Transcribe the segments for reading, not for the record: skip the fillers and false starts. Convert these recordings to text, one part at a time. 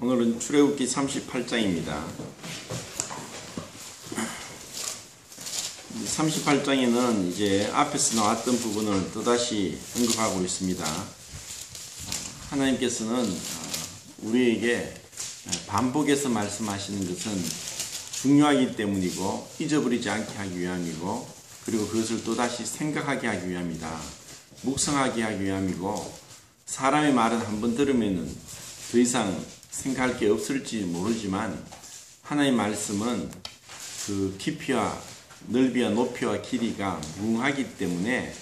오늘은 출애굽기 38장입니다. 38장에는 이제 앞에서 나왔던 부분을 또다시 언급하고 있습니다. 하나님께서는 우리에게 반복해서 말씀하시는 것은 중요하기 때문이고 잊어버리지 않게 하기 위함이고, 그리고 그것을 또다시 생각하게 하기 위함이다. 묵상하게 하기 위함이고, 사람의 말은 한번 들으면은 더 이상 생각할 게 없을지 모르지만 하나님의 말씀은 그 깊이와 넓이와 높이와 길이가 무궁하기 때문에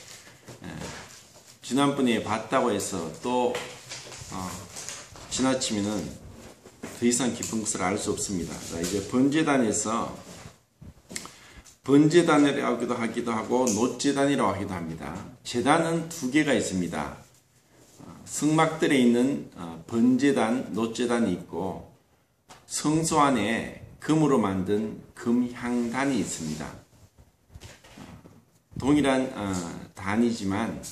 지난번에 봤다고 해서 또 지나치면은 더 이상 깊은 것을 알 수 없습니다. 자, 이제 번제단에서 번제단이라고 하기도 하고 놋제단이라고 하기도 합니다. 제단은 두 개가 있습니다. 성막들에 있는 번제단, 놋제단이 있고 성소 안에 금으로 만든 금향단이 있습니다. 동일한 단이지만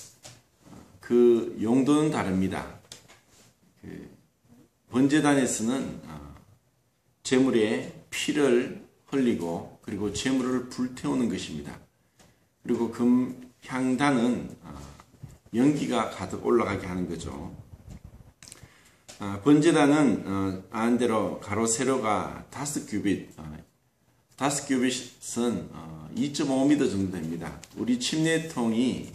그 용도는 다릅니다. 번제단에서는 제물에 피를 흘리고 그리고 제물을 불태우는 것입니다. 그리고 금향단은 연기가 가득 올라가게 하는 거죠. 번제단은 아는 대로 가로 세로가 5규빗, 5규빗은 2.5m 정도 됩니다. 우리 침례통이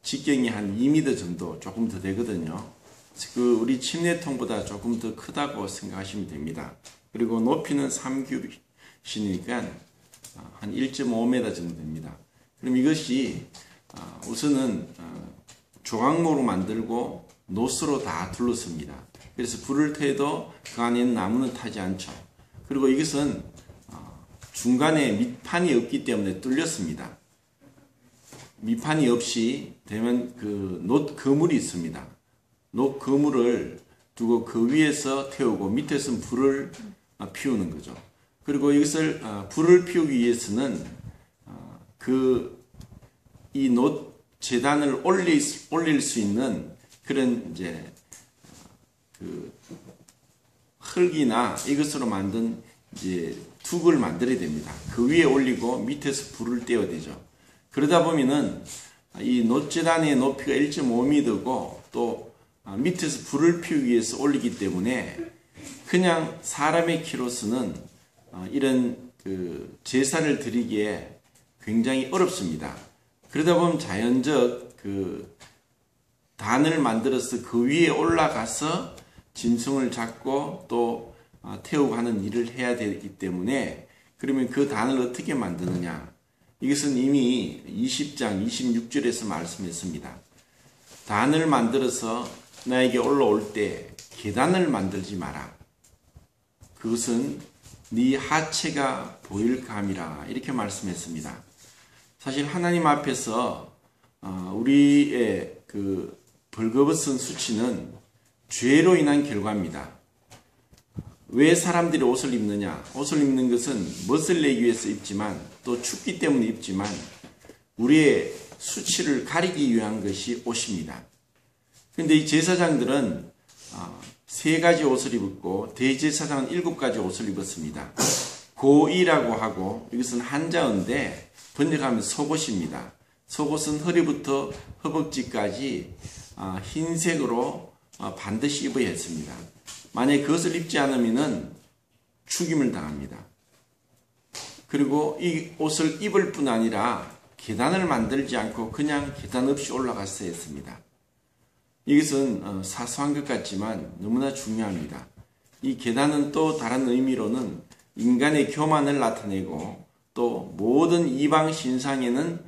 직경이 한 2m 정도 조금 더 되거든요. 그 우리 침례통보다 조금 더 크다고 생각하시면 됩니다. 그리고 높이는 3규빗이니까 한 1.5m 정도 됩니다. 그럼 이것이 우선은 조각모로 만들고 놋으로 다 둘렀습니다. 그래서 불을 태워도 그 안에는 나무는 타지 않죠. 그리고 이것은 중간에 밑판이 없기 때문에 뚫렸습니다. 밑판이 없이 되면 그 놋 그물이 있습니다. 놋 그물을 두고 그 위에서 태우고 밑에서는 불을 피우는 거죠. 그리고 이것을 불을 피우기 위해서는 이 놋 제단을 올릴 수 있는 그런 이제 그 흙이나 이것으로 만든 이제 둑을 만들어야 됩니다. 그 위에 올리고 밑에서 불을 떼어야 되죠. 그러다 보면은 이 놋 제단의 높이가 1.5m고 또 밑에서 불을 피우기 위해서 올리기 때문에 그냥 사람의 키로서는 이런 그 제사를 드리기에 굉장히 어렵습니다. 그러다 보면 자연적 그 단을 만들어서 그 위에 올라가서 짐승을 잡고 또 태우고 하는 일을 해야 되기 때문에, 그러면 그 단을 어떻게 만드느냐? 이것은 이미 20장 26절에서 말씀했습니다. 단을 만들어서 나에게 올라올 때 계단을 만들지 마라. 그것은 네 하체가 보일 감이라, 이렇게 말씀했습니다. 사실 하나님 앞에서 우리의 그 벌거벗은 수치는 죄로 인한 결과입니다. 왜 사람들이 옷을 입느냐? 옷을 입는 것은 멋을 내기 위해서 입지만 또 춥기 때문에 입지만 우리의 수치를 가리기 위한 것이 옷입니다. 그런데 이 제사장들은 3가지 옷을 입었고 대제사장은 7가지 옷을 입었습니다. 고이라고 하고 이것은 한자어인데 번역하면 속옷입니다. 속옷은 허리부터 허벅지까지 흰색으로 반드시 입어야 했습니다. 만약에 그것을 입지 않으면 죽임을 당합니다. 그리고 이 옷을 입을 뿐 아니라 계단을 만들지 않고 그냥 계단 없이 올라갔어야 했습니다. 이것은 사소한 것 같지만 너무나 중요합니다. 이 계단은 또 다른 의미로는 인간의 교만을 나타내고 또 모든 이방 신상에는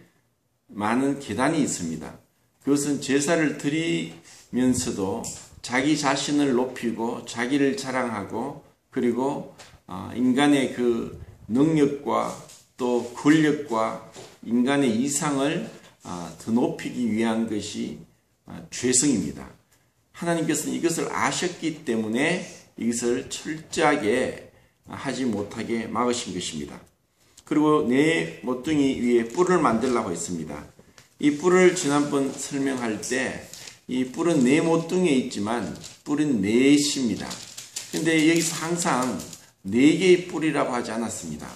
많은 계단이 있습니다. 그것은 제사를 드리면서도 자기 자신을 높이고 자기를 자랑하고 그리고 인간의 그 능력과 또 권력과 인간의 이상을 더 높이기 위한 것이 죄성입니다. 하나님께서는 이것을 아셨기 때문에 이것을 철저하게 하지 못하게 막으신 것입니다. 그리고 내 모퉁이 위에 뿔을 만들라고 했습니다. 이 뿔을 지난번 설명할 때 이 뿔은 네 모퉁이에 있지만 뿔은 넷입니다. 근데 여기서 항상 4개의 뿔이라고 하지 않았습니다.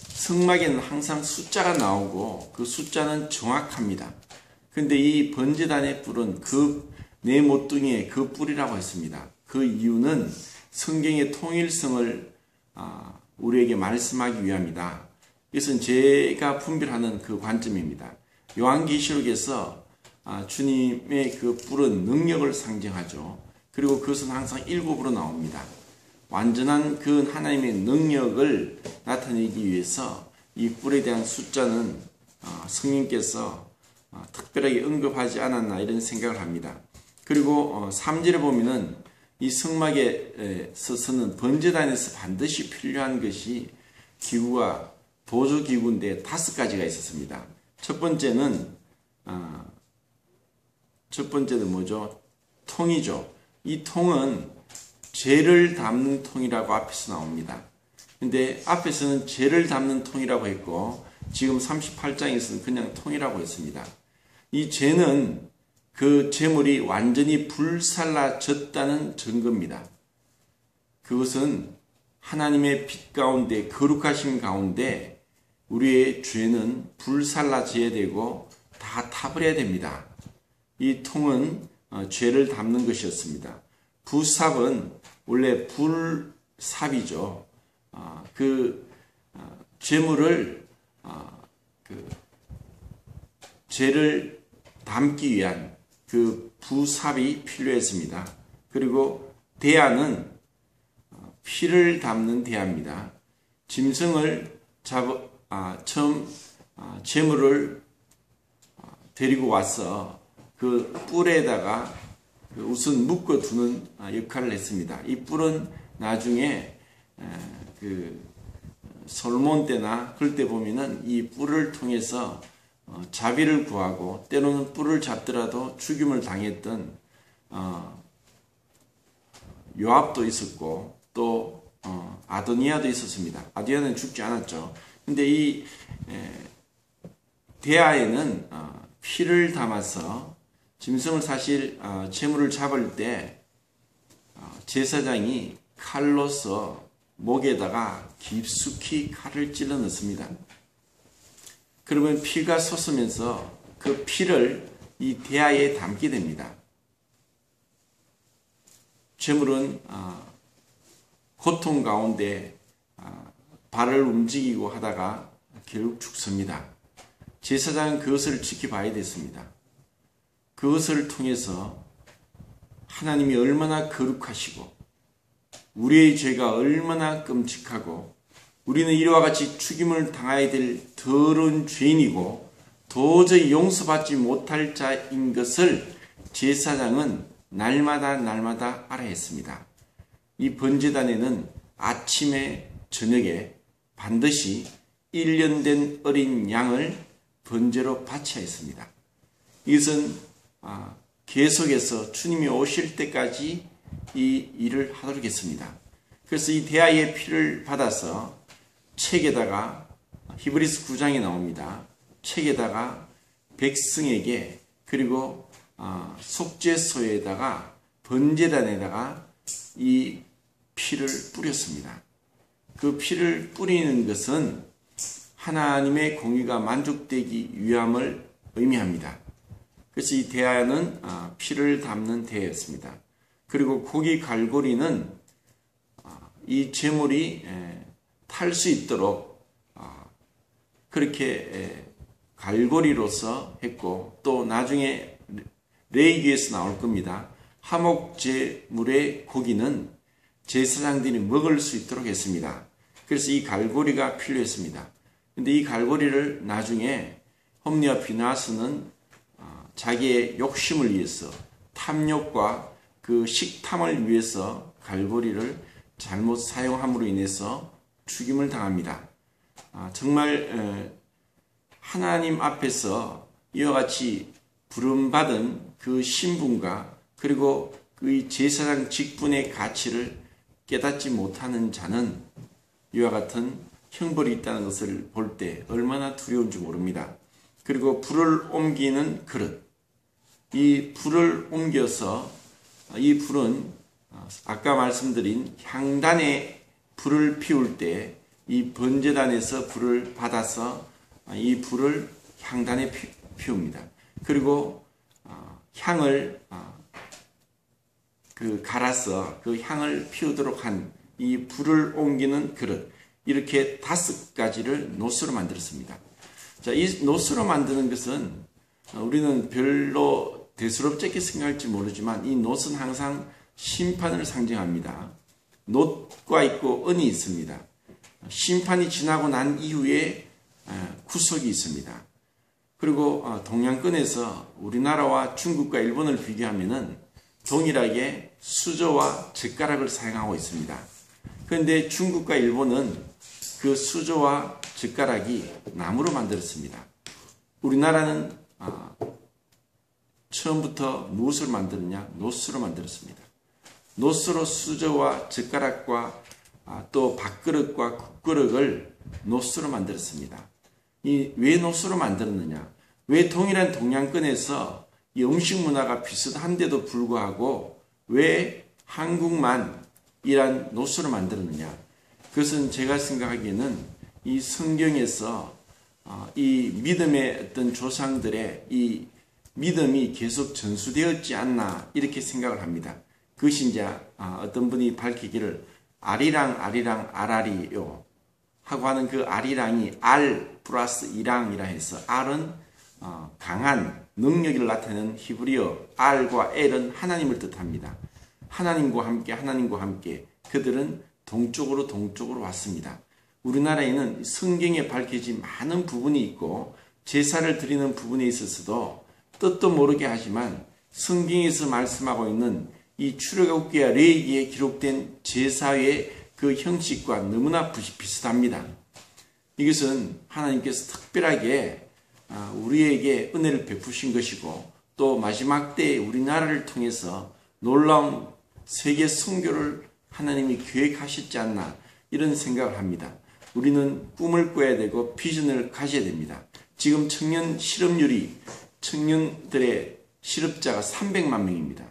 성막에는 항상 숫자가 나오고 그 숫자는 정확합니다. 근데 이 번제단의 뿔은 그 네 모퉁이의 그 뿔이라고 했습니다. 그 이유는 성경의 통일성을 우리에게 말씀하기 위함이다. 이것은 제가 분별하는 그 관점입니다. 요한계시록에서 주님의 그 뿔은 능력을 상징하죠. 그리고 그것은 항상 7으로 나옵니다. 완전한 그 하나님의 능력을 나타내기 위해서 이 뿔에 대한 숫자는 성령께서 특별하게 언급하지 않았나 이런 생각을 합니다. 그리고 3절에 보면은 이 성막에 서서는 번제단에서 반드시 필요한 것이 기구가 보조기구인데 5가지가 있었습니다. 첫 번째는 뭐죠? 통이죠. 이 통은 죄를 담는 통이라고 앞에서 나옵니다. 근데 앞에서는 죄를 담는 통이라고 했고 지금 38장에서는 그냥 통이라고 했습니다. 이 죄는 그 재물이 완전히 불살라졌다는 증거입니다. 그것은 하나님의 빛 가운데 거룩하심 가운데 우리의 죄는 불살라져야 되고 다 타버려야 됩니다. 이 통은 죄를 담는 것이었습니다. 부삽은 원래 불삽이죠. 그 죄물을 죄를 담기 위한 그 부삽이 필요했습니다. 그리고 대야는 피를 담는 대야입니다. 짐승을 처음 제물을 데리고 와서 그 뿔에다가 우선 묶어두는 역할을 했습니다. 이 뿔은 나중에 그 솔몬 때나 그럴 때 보면은 이 뿔을 통해서 자비를 구하고 때로는 뿔을 잡더라도 죽임을 당했던 요압도 있었고 또 아도니아도 있었습니다. 아도니아는 죽지 않았죠. 근데 이 대야에는 피를 담아서 짐승을 사실 제물을 잡을 때 제사장이 칼로서 목에다가 깊숙이 칼을 찔러 넣습니다. 그러면 피가 솟으면서 그 피를 이 대야에 담게 됩니다. 제물은 고통 가운데 발을 움직이고 하다가 결국 죽습니다. 제사장은 그것을 지켜봐야 됐습니다. 그것을 통해서 하나님이 얼마나 거룩하시고 우리의 죄가 얼마나 끔찍하고 우리는 이와 같이 죽임을 당해야 될 더러운 죄인이고 도저히 용서받지 못할 자인 것을 제사장은 날마다 알아야 했습니다. 이 번제단에는 아침에 저녁에 반드시 1년 된 어린 양을 번제로 바쳐야 했습니다. 이것은 계속해서 주님이 오실 때까지 이 일을 하도록 했습니다. 그래서 이 대야의 피를 받아서 책에다가 히브리서 9장에 나옵니다. 책에다가 백성에게 그리고 속죄소에다가 번제단에다가 이 피를 뿌렸습니다. 그 피를 뿌리는 것은 하나님의 공의가 만족되기 위함을 의미합니다. 그래서 이 대야는 피를 담는 대야였습니다. 그리고 고기 갈고리는 이 제물이 탈 수 있도록 그렇게 갈고리로서 했고 또 나중에 레위기에서 나올 겁니다. 화목 제물의 고기는 제사장들이 먹을 수 있도록 했습니다. 그래서 이 갈고리가 필요했습니다. 근데 이 갈고리를 나중에 홈리와 비나스는 자기의 욕심을 위해서 탐욕과 그 식탐을 위해서 갈고리를 잘못 사용함으로 인해서 죽임을 당합니다. 정말 하나님 앞에서 이와 같이 부름받은 그 신분과 그리고 그 제사장 직분의 가치를 깨닫지 못하는 자는 이와 같은 형벌이 있다는 것을 볼 때 얼마나 두려운지 모릅니다. 그리고 불을 옮기는 그릇, 이 불을 옮겨서 이 불은 아까 말씀드린 향단에 불을 피울 때 이 번제단에서 불을 받아서 이 불을 향단에 피웁니다. 그리고 향을 갈아서 그 향을 피우도록 한 이 불을 옮기는 그릇, 이렇게 5가지를 노스로 만들었습니다. 자, 이 노스로 만드는 것은 우리는 별로 대수롭지 않게 생각할지 모르지만 이 놋은 항상 심판을 상징합니다. 놋과 있고 은이 있습니다. 심판이 지나고 난 이후에 구속이 있습니다. 그리고 동양권에서 우리나라와 중국과 일본을 비교하면은 동일하게 수저와 젓가락을 사용하고 있습니다. 그런데 중국과 일본은 그 수저와 젓가락이 나무로 만들었습니다. 우리나라는 처음부터 무엇을 만들었냐? 놋으로 만들었습니다. 놋으로 수저와 젓가락과 또 밥그릇과 국그릇을 놋으로 만들었습니다. 왜 놋으로 만들었느냐? 왜 동일한 동양권에서 이 음식 문화가 비슷한데도 불구하고 왜 한국만 이란 놋으로 만들었느냐? 그것은 제가 생각하기에는 이 성경에서 이 믿음의 어떤 조상들의 이 믿음이 계속 전수되었지 않나 이렇게 생각을 합니다. 그것이 이제 어떤 분이 밝히기를 아리랑 아라리요 하고 하는 그 아리랑이 알 플러스 이랑이라 해서 알은 강한 능력을 나타내는 히브리어, 알과 엘은 하나님을 뜻합니다. 하나님과 함께 그들은 동쪽으로 왔습니다. 우리나라에는 성경에 밝혀진 많은 부분이 있고 제사를 드리는 부분에 있어서도 뜻도 모르게 하지만 성경에서 말씀하고 있는 이 출애굽기와 레위기에 기록된 제사의 그 형식과 너무나 비슷합니다. 이것은 하나님께서 특별하게 우리에게 은혜를 베푸신 것이고 또 마지막 때에 우리나라를 통해서 놀라운 세계 선교를 하나님이 계획하셨지 않나 이런 생각을 합니다. 우리는 꿈을 꿔야 되고 비전을 가져야 됩니다. 지금 청년 실업률이 청년들의 실업자가 300만 명입니다.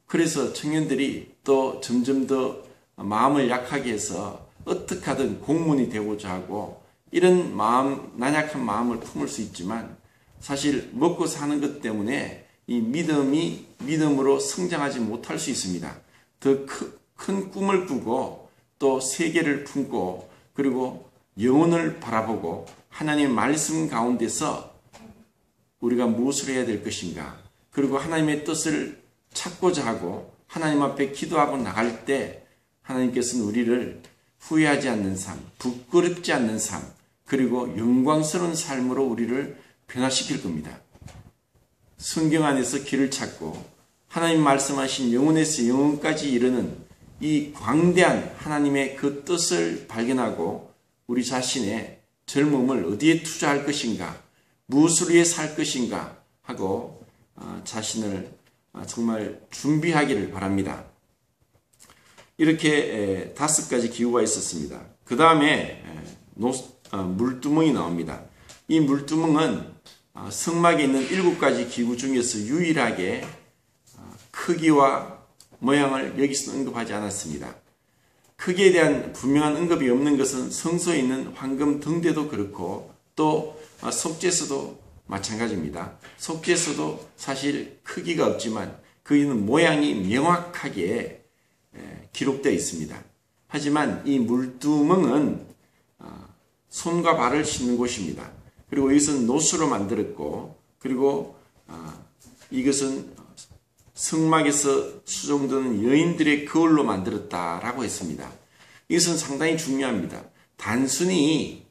그래서 청년들이 또 점점 더 마음을 약하게 해서 어떻게 하든 공무원이 되고자 하고 이런 난약한 마음을 품을 수 있지만 사실 먹고 사는 것 때문에 이 믿음으로 성장하지 못할 수 있습니다. 더 큰 꿈을 꾸고 또 세계를 품고 그리고 영혼을 바라보고 하나님의 말씀 가운데서 우리가 무엇을 해야 될 것인가 그리고 하나님의 뜻을 찾고자 하고 하나님 앞에 기도하고 나갈 때 하나님께서는 우리를 후회하지 않는 삶, 부끄럽지 않는 삶 그리고 영광스러운 삶으로 우리를 변화시킬 겁니다. 성경 안에서 길을 찾고 하나님 말씀하신 영혼에서 영혼까지 이르는 이 광대한 하나님의 그 뜻을 발견하고 우리 자신의 젊음을 어디에 투자할 것인가 무엇을 위해 살 것인가 하고 자신을 정말 준비하기를 바랍니다. 이렇게 5가지 기구가 있었습니다. 그 다음에 물두멍이 나옵니다. 이 물두멍은 성막에 있는 7가지 기구 중에서 유일하게 크기와 모양을 여기서 언급하지 않았습니다. 크기에 대한 분명한 언급이 없는 것은 성소에 있는 황금 등대도 그렇고 또 속죄소도 마찬가지입니다. 속죄소도 사실 크기가 없지만 그이는 모양이 명확하게 기록되어 있습니다. 하지만 이 물두멍은 손과 발을 씻는 곳입니다. 그리고 이것은 놋으로 만들었고 그리고 이것은 성막에서 수종되는 여인들의 거울로 만들었다라고 했습니다. 이것은 상당히 중요합니다. 단순히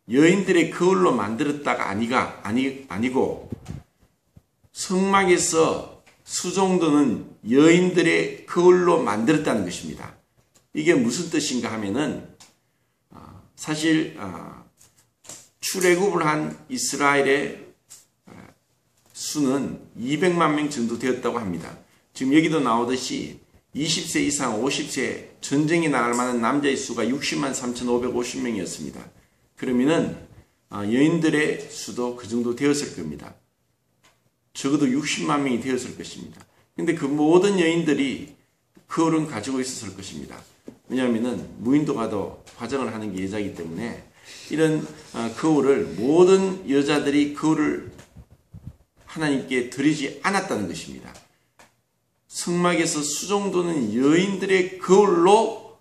여인들의 거울로 만들었다가 아니고 성막에서 수종되는 여인들의 거울로 만들었다는 것입니다. 이게 무슨 뜻인가 하면은 사실 출애굽을 한 이스라엘의 수는 200만 명 정도 되었다고 합니다. 지금 여기도 나오듯이 20세 이상 50세 전쟁에 나갈 만한 남자의 수가 60만 3,550명이었습니다. 그러면은 여인들의 수도 그 정도 되었을 겁니다. 적어도 60만 명이 되었을 것입니다. 근데 그 모든 여인들이 거울은 가지고 있었을 것입니다. 왜냐하면 무인도가도 화장을 하는 게 예자이기 때문에 이런 거울을 모든 여자들이 거울을 하나님께 드리지 않았다는 것입니다. 성막에서 수종도는 여인들의 거울로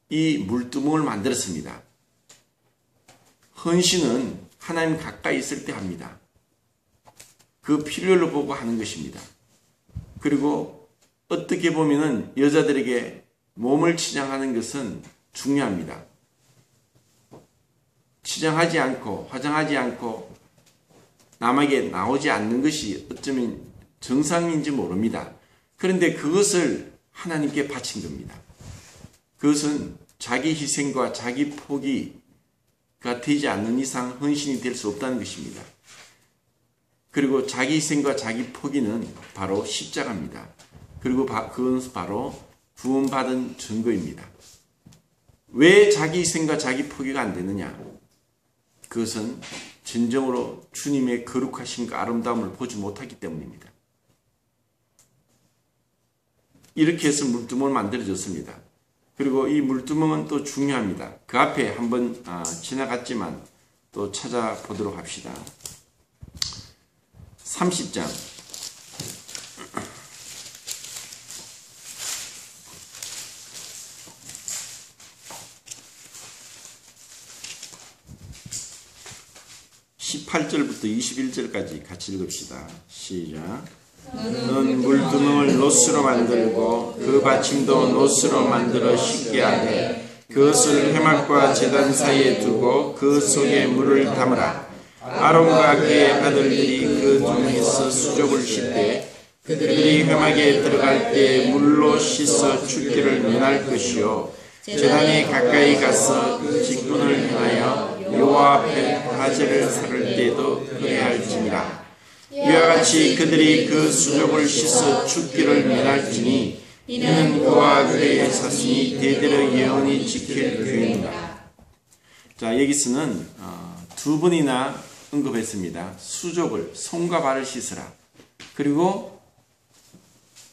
이 물두멍을 만들었습니다. 헌신은 하나님 가까이 있을 때 합니다. 그 필요를 보고 하는 것입니다. 그리고 어떻게 보면은 여자들에게 몸을 치장하는 것은 중요합니다. 치장하지 않고 화장하지 않고 남에게 나오지 않는 것이 어쩌면 정상인지 모릅니다. 그런데 그것을 하나님께 바친 겁니다. 그것은 자기 희생과 자기 포기가 되지 않는 이상 헌신이 될 수 없다는 것입니다. 그리고 자기 희생과 자기 포기는 바로 십자가입니다. 그리고 그건 바로 구원받은 증거입니다. 왜 자기 희생과 자기 포기가 안 되느냐? 그것은 진정으로 주님의 거룩하심과 아름다움을 보지 못하기 때문입니다. 이렇게 해서 물두멍을 만들어졌습니다. 그리고 이 물두멍은 또 중요합니다. 그 앞에 한번 지나갔지만 또 찾아보도록 합시다. 30장 18절부터 21절까지 같이 읽읍시다. 시작. 너는 물두멍을 노스로 만들고 그 받침도 노스로 만들어 씻게 하되 그것을 회막과 제단 사이에 두고 그 속에 물을 담으라. 아론과 그의 아들들이 그 두멍에서 수족을 씻되 그들이 회막에 들어갈 때 물로 씻어 죽기를 면할 것이요 제단에 가까이 가서 직분을 행하여 여호와 앞에 화제를 살을 때도 그래야 할지니라. 이와 같이 그들이 그 수족을 씻어 죽기를 면할지니 이는 그와 그의 자손이 대대로 영원히 지킬 규례니라. 자, 여기서는 두 번이나 언급했습니다. 수족을 손과 발을 씻으라. 그리고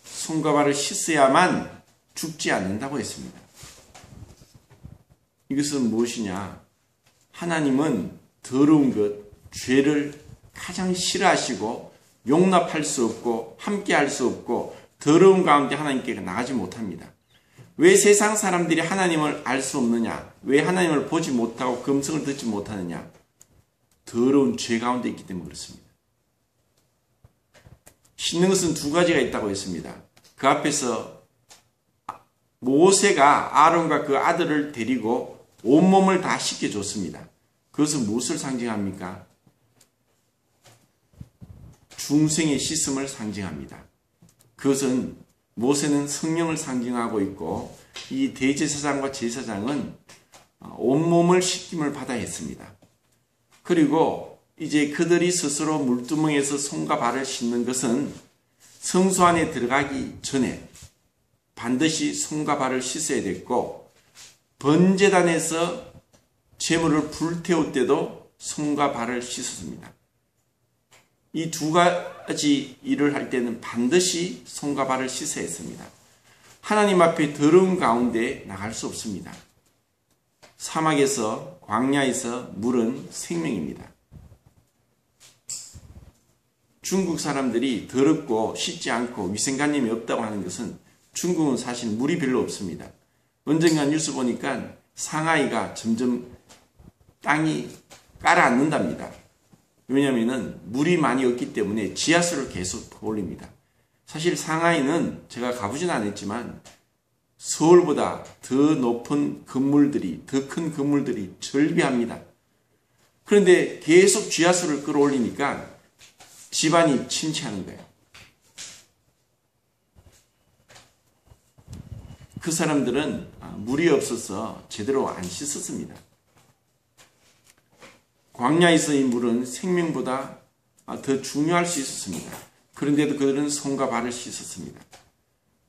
손과 발을 씻어야만 죽지 않는다고 했습니다. 이것은 무엇이냐? 하나님은 더러운 것, 죄를 가장 싫어하시고 용납할 수 없고 함께할 수 없고 더러운 가운데 하나님께 나가지 못합니다. 왜 세상 사람들이 하나님을 알 수 없느냐? 왜 하나님을 보지 못하고 금성을 듣지 못하느냐? 더러운 죄 가운데 있기 때문에 그렇습니다. 씻는 것은 두 가지가 있다고 했습니다. 그 앞에서 모세가 아론과 그 아들을 데리고 온몸을 다 씻겨줬습니다. 그것은 무엇을 상징합니까? 중생의 씻음을 상징합니다. 그것은 모세는 성령을 상징하고 있고 이 대제사장과 제사장은 온몸을 씻김을 받아야 했습니다. 그리고 이제 그들이 스스로 물두멍에서 손과 발을 씻는 것은 성소 안에 들어가기 전에 반드시 손과 발을 씻어야 됐고 번제단에서 제물을 불태울 때도 손과 발을 씻었습니다. 이 두 가지 일을 할 때는 반드시 손과 발을 씻어야 했습니다. 하나님 앞에 더러운 가운데 나갈 수 없습니다. 사막에서 광야에서 물은 생명입니다. 중국 사람들이 더럽고 씻지 않고 위생관념이 없다고 하는 것은 중국은 사실 물이 별로 없습니다. 언젠가 뉴스 보니까 상하이가 점점 땅이 가라앉는답니다. 왜냐하면 물이 많이 없기 때문에 지하수를 계속 올립니다. 사실 상하이는 제가 가보진 않았지만 서울보다 더 높은 건물들이, 더 큰 건물들이 절비합니다. 그런데 계속 지하수를 끌어올리니까 집안이 침체하는 거예요. 그 사람들은 물이 없어서 제대로 안 씻었습니다. 광야에서의 물은 생명보다 더 중요할 수 있었습니다. 그런데도 그들은 손과 발을 씻었습니다.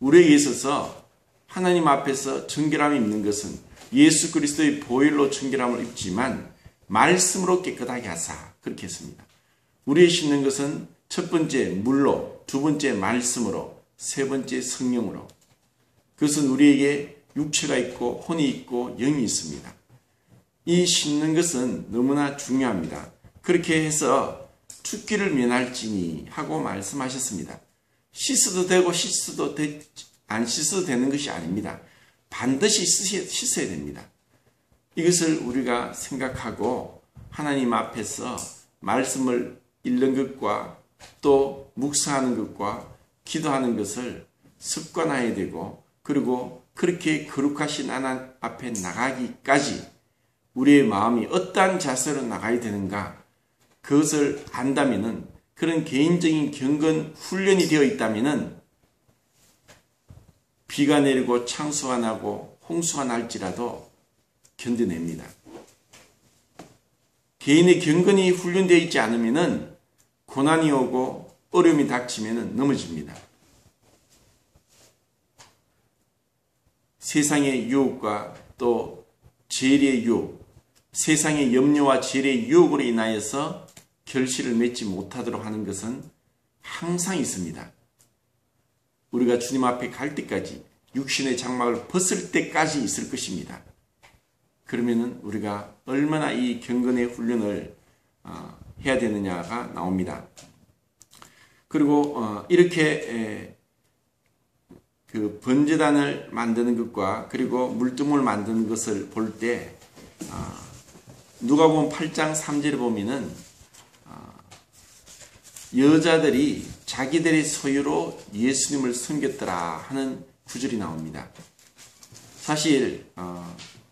우리에게 있어서 하나님 앞에서 정결함이 있는 것은 예수 그리스도의 보혈로 정결함을 입지만 말씀으로 깨끗하게 하사 그렇게 했습니다. 우리의 씻는 것은 첫 번째 물로, 두 번째 말씀으로, 세 번째 성령으로. 그것은 우리에게 육체가 있고 혼이 있고 영이 있습니다. 이 씻는 것은 너무나 중요합니다. 그렇게 해서 죽기를 면할지니 하고 말씀하셨습니다. 씻어도 되고 안 씻어도 되는 것이 아닙니다. 반드시 씻어야 됩니다. 이것을 우리가 생각하고 하나님 앞에서 말씀을 읽는 것과 또 묵상하는 것과 기도하는 것을 습관화해야 되고, 그리고 그렇게 거룩하신 하나님 앞에 나가기까지 우리의 마음이 어떠한 자세로 나가야 되는가, 그것을 안다면은, 그런 개인적인 경건 훈련이 되어 있다면은 비가 내리고 창수가 나고 홍수가 날지라도 견뎌냅니다. 개인의 경건이 훈련되어 있지 않으면은 고난이 오고 어려움이 닥치면은 넘어집니다. 세상의 유혹과 또 죄의 유혹, 세상의 염려와 죄의 유혹으로 인하여서 결실을 맺지 못하도록 하는 것은 항상 있습니다. 우리가 주님 앞에 갈 때까지, 육신의 장막을 벗을 때까지 있을 것입니다. 그러면은 우리가 얼마나 이 경건의 훈련을 해야 되느냐가 나옵니다. 그리고 이렇게 그 번제단을 만드는 것과 그리고 물두멍을 만드는 것을 볼 때 누가복음 8장 3절에 보면은 여자들이 자기들의 소유로 예수님을 섬겼더라 하는 구절이 나옵니다. 사실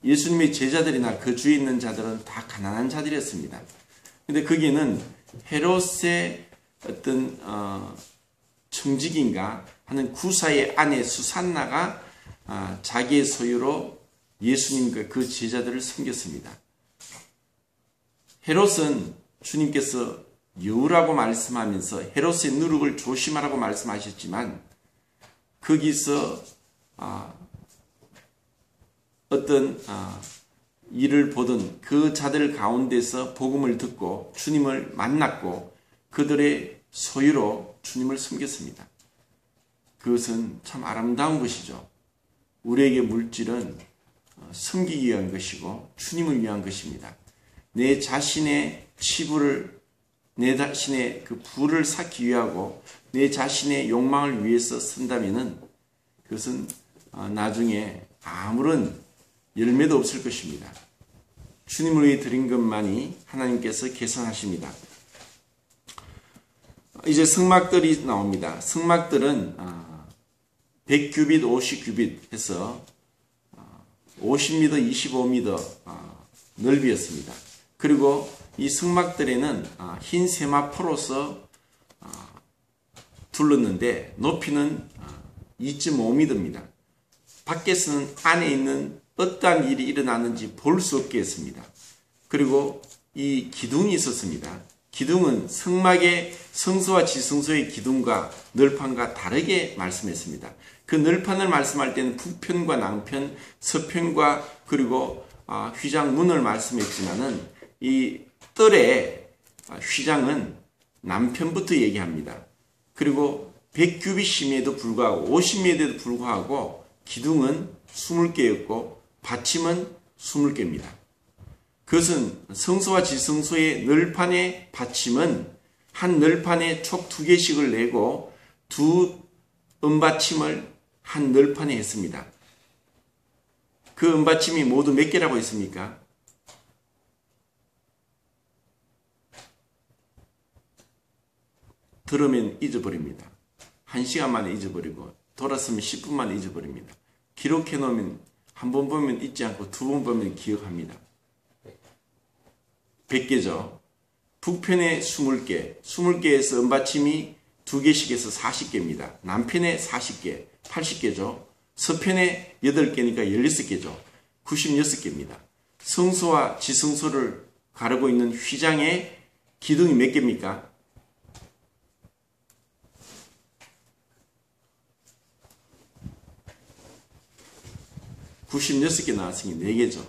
예수님의 제자들이나 그 주위에 있는 자들은 다 가난한 자들이었습니다. 근데 거기는 헤롯의 어떤 청직인가 하는 구사의 아내 수산나가 자기의 소유로 예수님과 그 제자들을 섬겼습니다. 헤롯은 주님께서 여우라고 말씀하면서 헤롯의 누룩을 조심하라고 말씀하셨지만, 거기서 어떤 일을 보던 그 자들 가운데서 복음을 듣고 주님을 만났고 그들의 소유로 주님을 섬겼습니다. 그것은 참 아름다운 것이죠. 우리에게 물질은 섬기기 위한 것이고 주님을 위한 것입니다. 내 자신의 치부를, 내 자신의 그 부를 쌓기 위하고 내 자신의 욕망을 위해서 쓴다면은 그것은 나중에 아무런 열매도 없을 것입니다. 주님을 위해 드린 것만이 하나님께서 계산하십니다. 이제 성막들이 나옵니다. 성막들은 100규빗, 50규빗 해서 50m, 25m 넓이였습니다. 그리고 이 성막들에는 흰 세마포로서 둘렀는데 높이는 2.5m입니다. 밖에서는 안에 있는 어떠한 일이 일어나는지 볼 수 없게 했습니다. 그리고 이 기둥이 있었습니다. 기둥은 성막의 성소와 지성소의 기둥과 널판과 다르게 말씀했습니다. 그 널판을 말씀할 때는 북편과 남편, 서편과 그리고 휘장문을 말씀했지만은 이 뜰의 휘장은 남편부터 얘기합니다. 그리고 100규빗임에도 불구하고 50m에도 불구하고 기둥은 20개였고 받침은 20개입니다. 그것은 성소와 지성소의 널판의 받침은 한 널판에 촉 2개씩을 내고 두 은받침을 한 널판에 했습니다. 그 은받침이 모두 몇 개라고 했습니까? 들으면 잊어버립니다. 1시간 만에 잊어버리고 돌았으면 10분 만에 잊어버립니다. 기록해 놓으면 한 번 보면 잊지 않고 두 번 보면 기억합니다. 100개죠. 북편에 20개, 20개에서 은받침이 2개씩 해서 40개입니다. 남편에 40개, 80개죠. 서편에 8개니까 16개죠. 96개입니다. 성소와 지성소를 가르고 있는 휘장의 기둥이 몇 개입니까? (96개) 나왔으니 4개죠.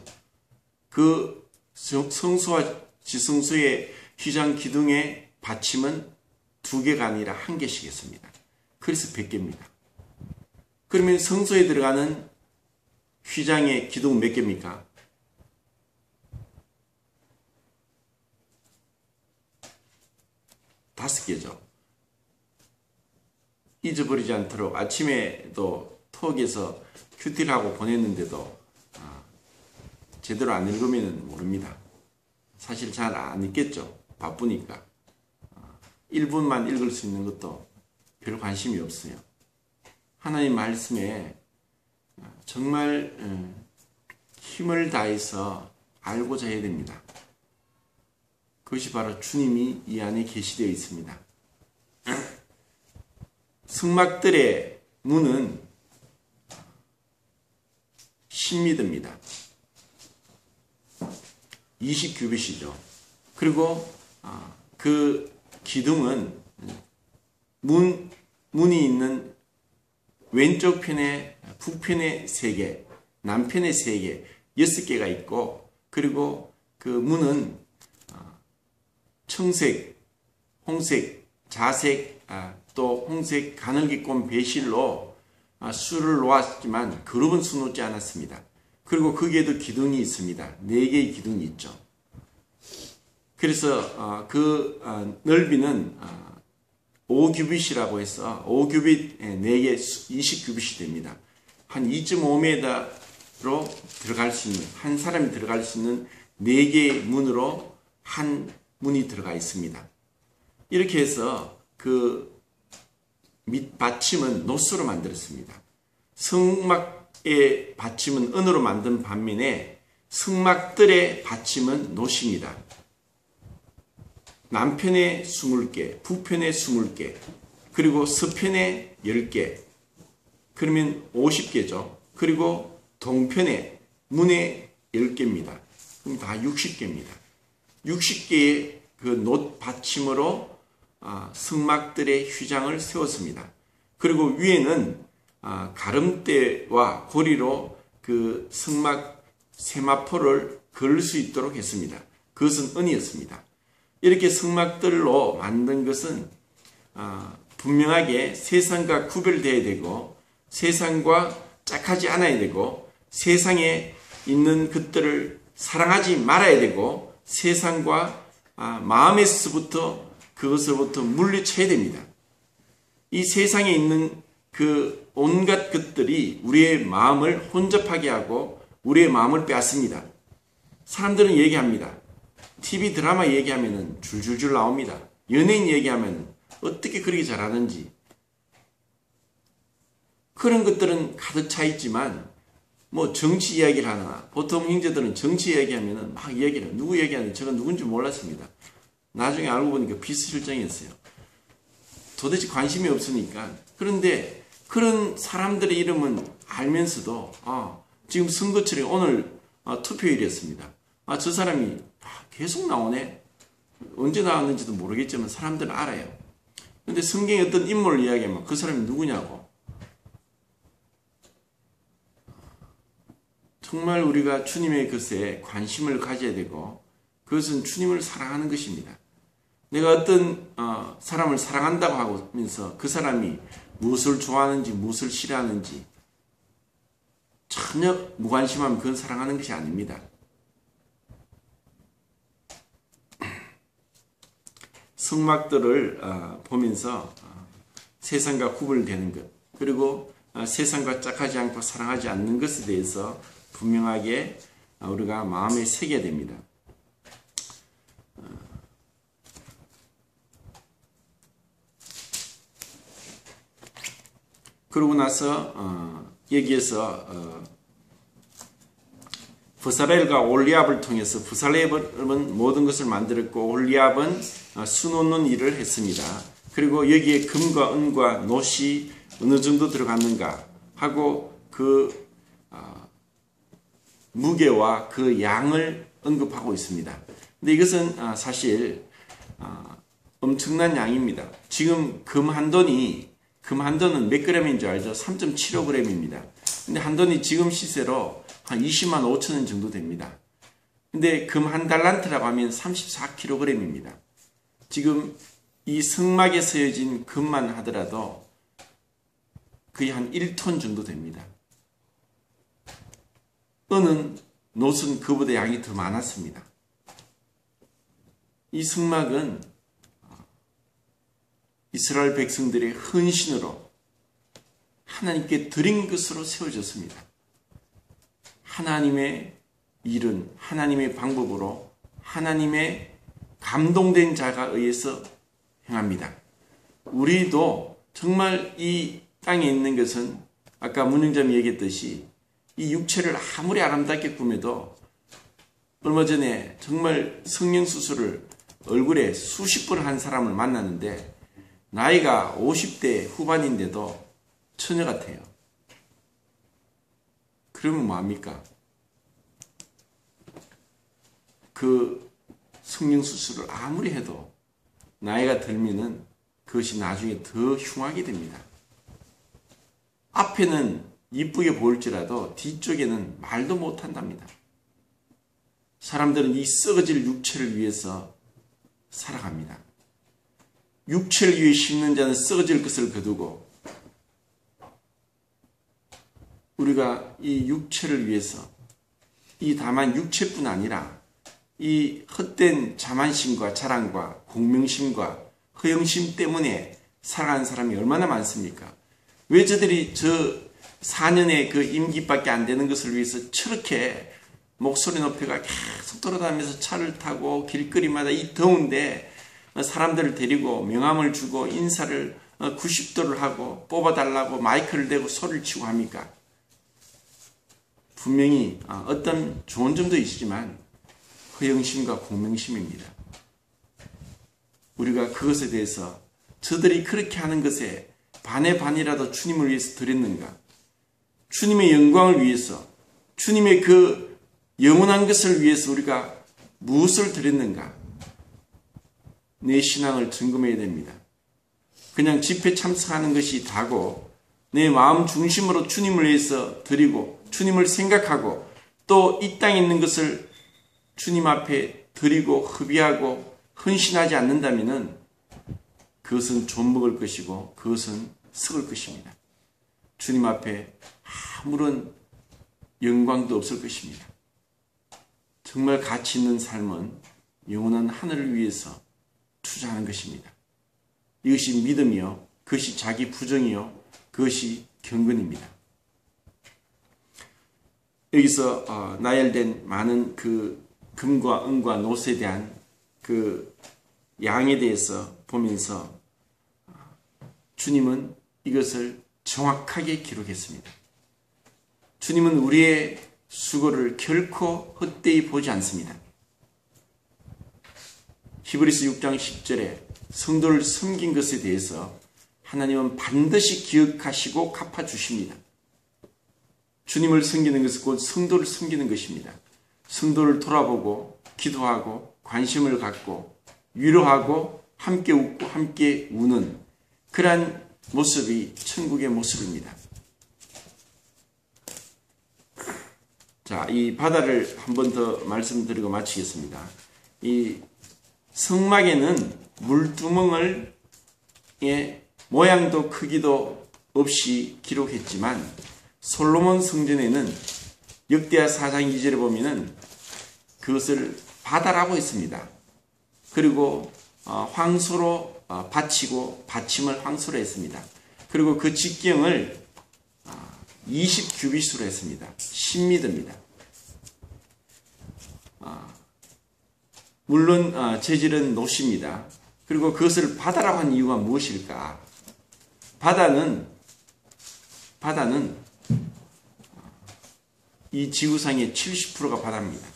그 성소와 지성소의 휘장 기둥의 받침은 2개가 아니라 1개씩 했습니다. 그래서 100개입니다. 그러면 성소에 들어가는 휘장의 기둥은 몇 개입니까? 5개죠. 잊어버리지 않도록 아침에도 톡에서 큐티하고 보냈는데도 제대로 안 읽으면 모릅니다. 사실 잘 안 읽겠죠. 바쁘니까. 1분만 읽을 수 있는 것도 별 관심이 없어요. 하나님 말씀에 정말 힘을 다해서 알고자 해야 됩니다. 그것이 바로 주님이 이 안에 계시되어 있습니다. 성막들의 문은 10m입니다. 20규빗이죠. 그리고 그 기둥은 문이 있는 왼쪽 편에 북편에 3개, 남편에 3개, 6개가 있고, 그리고 그 문은 청색, 홍색, 자색, 또 홍색 가늘기꽃 배실로 수를 놓았지만 그룹은 수 놓지 않았습니다. 그리고 거기에도 기둥이 있습니다. 4개의 기둥이 있죠. 그래서 그 넓이는 5규빗이라고 해서 5규빗 4개 20규빗이 됩니다. 한 2.5m로 들어갈 수 있는, 한 사람이 들어갈 수 있는 4개의 문으로 한 문이 들어가 있습니다. 이렇게 해서 그 밑받침은 노스로 만들었습니다. 성막의 받침은 은으로 만든 반면에 성막들의 받침은 노십니다. 남편에 20개, 북편에 20개, 그리고 서편에 10개, 그러면 50개죠. 그리고 동편에 문에 10개입니다. 그럼 다 60개입니다. 60개의 그 놋 받침으로 성막들의 휘장을 세웠습니다. 그리고 위에는 가름대와 고리로 그 성막 세마포를 걸 수 있도록 했습니다. 그것은 은이었습니다. 이렇게 성막들로 만든 것은 분명하게 세상과 구별되어야 되고, 세상과 짝하지 않아야 되고, 세상에 있는 것들을 사랑하지 말아야 되고, 세상과 마음에서부터 그것으로부터 물리쳐야 됩니다. 이 세상에 있는 그 온갖 것들이 우리의 마음을 혼잡하게 하고 우리의 마음을 빼앗습니다. 사람들은 얘기합니다. TV 드라마 얘기하면 줄줄줄 나옵니다. 연예인 얘기하면 어떻게 그렇게 잘하는지. 그런 것들은 가득 차 있지만 뭐 정치 이야기를 하나, 보통 형제들은 정치 이야기하면 막 얘기를 해요. 누구 얘기하는지 제가 누군지 몰랐습니다. 나중에 알고 보니까 비서실장이었어요. 도대체 관심이 없으니까. 그런데 그런 사람들의 이름은 알면서도 지금 선거철에 오늘 투표일이었습니다. 저 사람이 계속 나오네. 언제 나왔는지도 모르겠지만 사람들은 알아요. 그런데 성경에 어떤 인물을 이야기하면 그 사람이 누구냐고. 정말 우리가 주님의 것에 관심을 가져야 되고, 그것은 주님을 사랑하는 것입니다. 내가 어떤 사람을 사랑한다고 하면서 그 사람이 무엇을 좋아하는지 무엇을 싫어하는지 전혀 무관심하면 그건 사랑하는 것이 아닙니다. 성막들을 보면서 세상과 구별되는 것, 그리고 세상과 짝하지 않고 사랑하지 않는 것에 대해서 분명하게 우리가 마음에 새겨야 됩니다. 그러고 나서 여기에서 브살렐과 올리압을 통해서, 브살렐은 모든 것을 만들었고 올리압은 수 놓는 일을 했습니다. 그리고 여기에 금과 은과 놋이 어느 정도 들어갔는가 하고 그 무게와 그 양을 언급하고 있습니다. 근데 이것은 사실 엄청난 양입니다. 지금 금 한 돈은 몇 그램인 줄 알죠? 3.75g입니다. 근데 한 돈이 지금 시세로 한 20만 5천 원 정도 됩니다. 근데 금 한 달란트라고 하면 34kg입니다. 지금 이 성막에 서여진 금만 하더라도 거의 한 1톤 정도 됩니다. 어느 놋은 그보다 양이 더 많았습니다. 이 성막은 이스라엘 백성들의 헌신으로 하나님께 드린 것으로 세워졌습니다. 하나님의 일은 하나님의 방법으로 하나님의 감동된 자가 의해서 행합니다. 우리도 정말 이 땅에 있는 것은 아까 문영자님이 얘기했듯이 이 육체를 아무리 아름답게 꾸며도 얼마 전에 정말 성형수술을 얼굴에 수십 번 한 사람을 만났는데 나이가 50대 후반인데도 처녀 같아요. 그러면 뭐합니까? 그 성형수술을 아무리 해도 나이가 들면은 그것이 나중에 더 흉하게 됩니다. 앞에는 이쁘게 보일지라도 뒤쪽에는 말도 못한답니다. 사람들은 이 썩어질 육체를 위해서 살아갑니다. 육체를 위해 심는 자는 썩어질 것을 거두고 우리가 이 육체를 위해서 이 다만 육체뿐 아니라 이 헛된 자만심과 자랑과 공명심과 허영심 때문에 살아가는 사람이 얼마나 많습니까? 왜 저들이 저 4년의 그 임기밖에 안 되는 것을 위해서 저렇게 목소리 높이가 계속 돌아다니면서 차를 타고 길거리마다 이 더운데 사람들을 데리고 명함을 주고 인사를 90도를 하고 뽑아달라고 마이크를 대고 소리를 치고 합니까? 분명히 어떤 좋은 점도 있지만 허영심과 공명심입니다. 우리가 그것에 대해서 저들이 그렇게 하는 것에 반의 반이라도 주님을 위해서 드렸는가? 주님의 영광을 위해서, 주님의 그 영원한 것을 위해서 우리가 무엇을 드렸는가? 내 신앙을 점검해야 됩니다. 그냥 집회 참석하는 것이 다고 내 마음 중심으로 주님을 위해서 드리고 주님을 생각하고 또 이 땅에 있는 것을 주님 앞에 드리고 허비하고 헌신하지 않는다면 그것은 좀 먹을 것이고 그것은 썩을 것입니다. 주님 앞에 아무런 영광도 없을 것입니다. 정말 가치 있는 삶은 영원한 하늘을 위해서 투자하는 것입니다. 이것이 믿음이요, 그것이 자기 부정이요, 그것이 경건입니다. 여기서 나열된 많은 그 금과 은과 놋에 대한 그 양에 대해서 보면서 주님은 이것을 정확하게 기록했습니다. 주님은 우리의 수고를 결코 헛되이 보지 않습니다. 히브리서 6장 10절에 성도를 섬긴 것에 대해서 하나님은 반드시 기억하시고 갚아주십니다. 주님을 섬기는 것은 곧 성도를 섬기는 것입니다. 성도를 돌아보고 기도하고 관심을 갖고 위로하고 함께 웃고 함께 우는 그러한 모습이 천국의 모습입니다. 자, 이 바다를 한 번 더 말씀드리고 마치겠습니다. 이 성막에는 물두멍을 모양도 크기도 없이 기록했지만 솔로몬 성전에는 역대하 4장 2절에 보면은 그것을 바다라고 했습니다. 그리고 황소로 바치고 받침을 황소로 했습니다. 그리고 그 직경을 20규빗으로 했습니다. 10미터입니다. 물론 재질은 놋입니다. 그리고 그것을 바다라고 한 이유가 무엇일까? 바다는 이 지구상의 70%가 바다입니다.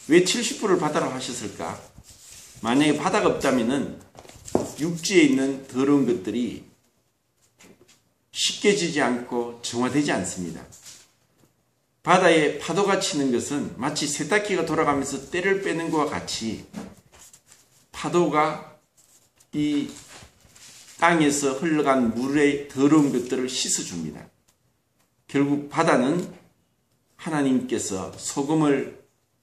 왜 70%를 바다라고 하셨을까? 만약에 바다가 없다면 육지에 있는 더러운 것들이 쉽게 지지 않고 정화되지 않습니다. 바다에 파도가 치는 것은 마치 세탁기가 돌아가면서 때를 빼는 것과 같이 파도가 이 땅에서 흘러간 물의 더러운 것들을 씻어줍니다. 결국 바다는 하나님께서 소금을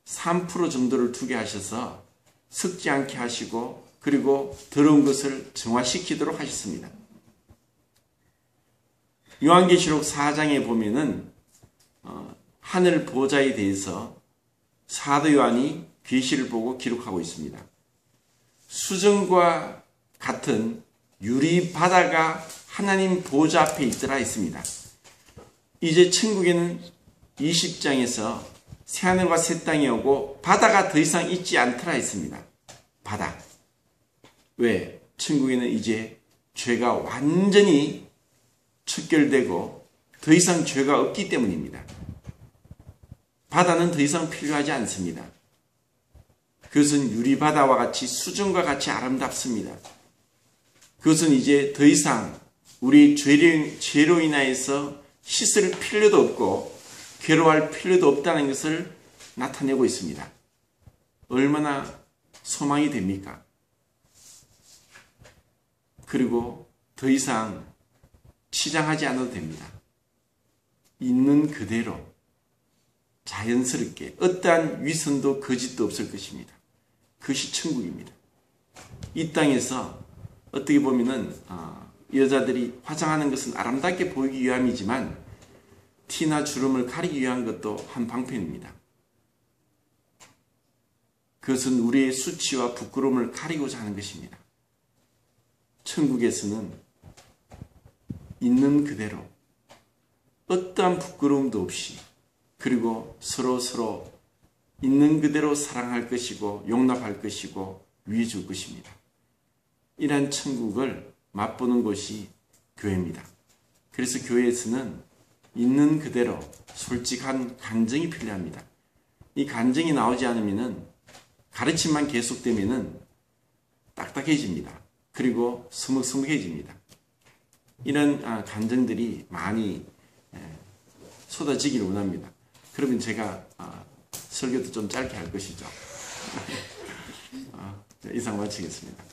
3% 정도를 두게 하셔서 섞지 않게 하시고 그리고 더러운 것을 정화시키도록 하셨습니다. 요한계시록 4장에 보면은 하늘 보좌에 대해서 사도 요한이 계시를 보고 기록하고 있습니다. 수정과 같은 유리 바다가 하나님 보좌 앞에 있더라 했습니다. 이제 천국에는 20장에서 새하늘과 새 땅이 오고 바다가 더 이상 있지 않더라 했습니다. 바다. 왜? 천국에는 이제 죄가 완전히 척결되고 더 이상 죄가 없기 때문입니다. 바다는 더 이상 필요하지 않습니다. 그것은 유리바다와 같이 수정과 같이 아름답습니다. 그것은 이제 더 이상 우리 죄로 인하여서 씻을 필요도 없고 괴로워할 필요도 없다는 것을 나타내고 있습니다. 얼마나 소망이 됩니까? 그리고 더 이상 치장하지 않아도 됩니다. 있는 그대로 자연스럽게 어떠한 위선도 거짓도 없을 것입니다. 그것이 천국입니다. 이 땅에서 어떻게 보면은 여자들이 화장하는 것은 아름답게 보이기 위함이지만 티나 주름을 가리기 위한 것도 한 방편입니다. 그것은 우리의 수치와 부끄러움을 가리고자 하는 것입니다. 천국에서는 있는 그대로 어떠한 부끄러움도 없이 그리고 서로 있는 그대로 사랑할 것이고 용납할 것이고 위해 줄 것입니다. 이러한 천국을 맛보는 곳이 교회입니다. 그래서 교회에서는 있는 그대로 솔직한 간증이 필요합니다. 이 간증이 나오지 않으면 가르침만 계속되면 딱딱해집니다. 그리고 서먹서먹해집니다. 이런 간증들이 많이 쏟아지기를 원합니다. 그러면 제가 설교도 좀 짧게 할 것이죠. 이상 마치겠습니다.